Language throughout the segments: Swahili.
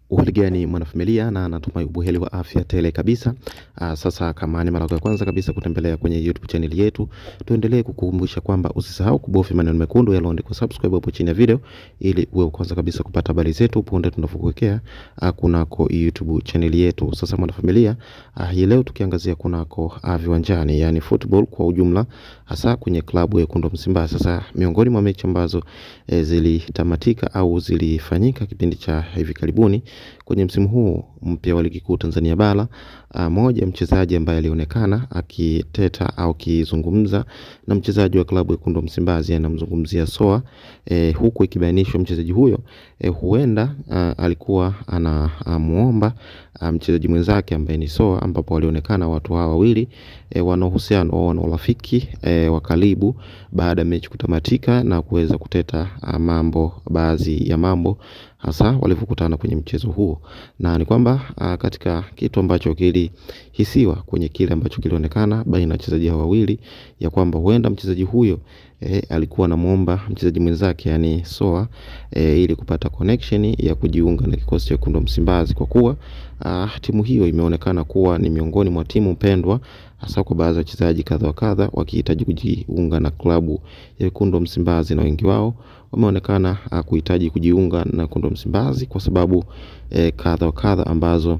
Uhaligani mwanafamilia na natumai ubuheri wa afya tele kabisa. Sasa kama ni mara ya kwanza kabisa kutembelea kwenye YouTube channel yetu, tuendelee kukukumbusha kwamba usisahau kubofya maneno mekundu yaliyoandikwa subscribe hapo chini ya video ili uwe kwanza kabisa kupata habari zetu punde tunapokuwekea kunako YouTube channel yetu. Sasa mwanafamilia, hii leo tukiangazia kunako viwanjani, yani football kwa ujumla, hasa kwenye klabu ya Wekundu wa Msimbazi. Sasa miongoni mwa mechi ambazo zilitamatika au zilifanyika kipindi cha hivi karibuni kwenye msimu huu mpya wa ligi kuu Tanzania bara, moja mchezaji ambaye alionekana akiteta au kizungumza na mchezaji wa klabu ya Wekundu wa Msimbazi, anamzungumzia Soa, huku ikibainishwa mchezaji huyo huenda alikuwa anamuomba mchezaji mwenzake ambaye ni Soa, ambapo walionekana watu hawa wawili wana uhusiano, wana urafiki wa karibu baada ya mechi kutamatika na kuweza kuteta baadhi ya mambo hasa walipokutana kwenye mchezo huo. Na ni kwamba katika kitu ambacho kilihisiwa kwenye kile ambacho kilionekana baina ya wachezaji hao wawili, ya kwamba huenda mchezaji huyo alikuwa anamuomba mchezaji mwenzake yani Soa ili kupata connection ya kujiunga na kikosi cha Wekundu wa Msimbazi, kwa kuwa timu hiyo imeonekana kuwa ni miongoni mwa timu pendwa hasa kwa baadhi ya wachezaji kadha wa kadha wakihitaji kujiunga na klabu ya Wekundu wa Msimbazi, na wengi wao wameonekana kuhitaji kujiunga na Wekundu wa Msimbazi kwa sababu kadha wa kadha ambazo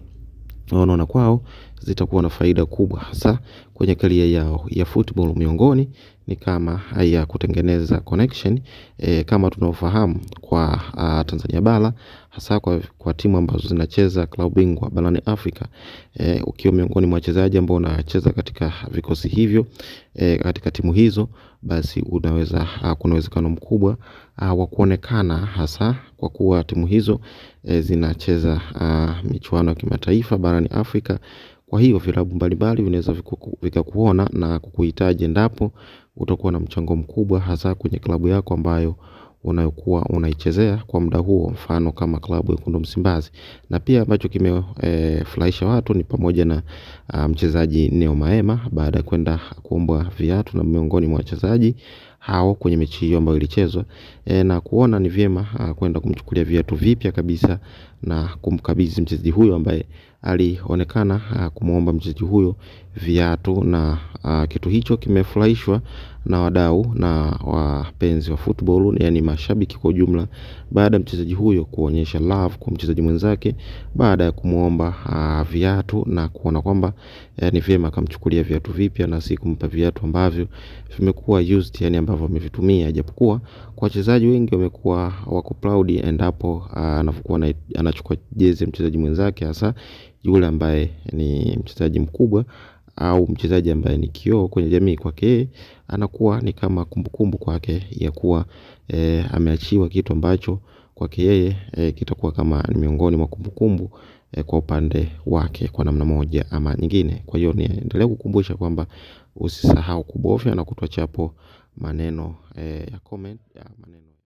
wanaona kwao zitakuwa na faida kubwa hasa kwenye career yao ya football. Miongoni ni kama haya kutengeneza connection, kama tunaofahamu kwa Tanzania bara, hasa kwa timu ambazo zinacheza klabu bingwa barani Afrika. Ukiwa miongoni mwa wachezaji ambao wanacheza katika vikosi hivyo, katika timu hizo, basi kuna uwezekano mkubwa wa kuonekana, hasa kwa kuwa timu hizo zinacheza michuano ya kimataifa barani Afrika. Kwa hiyo vilabu mbalimbali vinaweza vikakuona na kukuhitaji endapo utakuwa na mchango mkubwa hasa kwenye klabu yako ambayo unayokuwa unaichezea kwa muda huo, mfano kama klabu ya Wekundu wa Msimbazi. Na pia ambacho kimefurahisha watu ni pamoja na mchezaji Neo Maema baada ya kwenda kuomba viatu na miongoni mwa wachezaji hao kwenye mechi hiyo ambayo ilichezwa, na kuona ni vyema kwenda kumchukulia viatu vipya kabisa na kumkabidhi mchezaji huyo ambaye alionekana kumuomba mchezaji huyo viatu. Na kitu hicho kimefurahishwa na wadau na wapenzi wa football, yani mashabiki kwa ujumla, baada ya mchezaji huyo kuonyesha love kwa mchezaji mwenzake baada ya kumuomba viatu, na kuona kwamba ni vyema akamchukulia viatu vipya na si kumpa viatu ambavyo vimekuwa used, yani ambavyo amevitumia. Japokuwa kwa wachezaji wengi wamekuwa wako proud endapo anapokuwa anachukua jezi ya mchezaji mwenzake, hasa yule ambaye ni mchezaji mkubwa au mchezaji ambaye ni kioo kwenye jamii. Kwake anakuwa ni kama kumbukumbu kwake ya kuwa ameachiwa kitu ambacho kwake yeye kitakuwa kama ni miongoni mwa kumbukumbu kwa upande wake kwa namna moja ama nyingine. Kwa hiyo niendelee kukumbusha kwamba usisahau kubofya na kutoa chapo maneno ya comment ya maneno.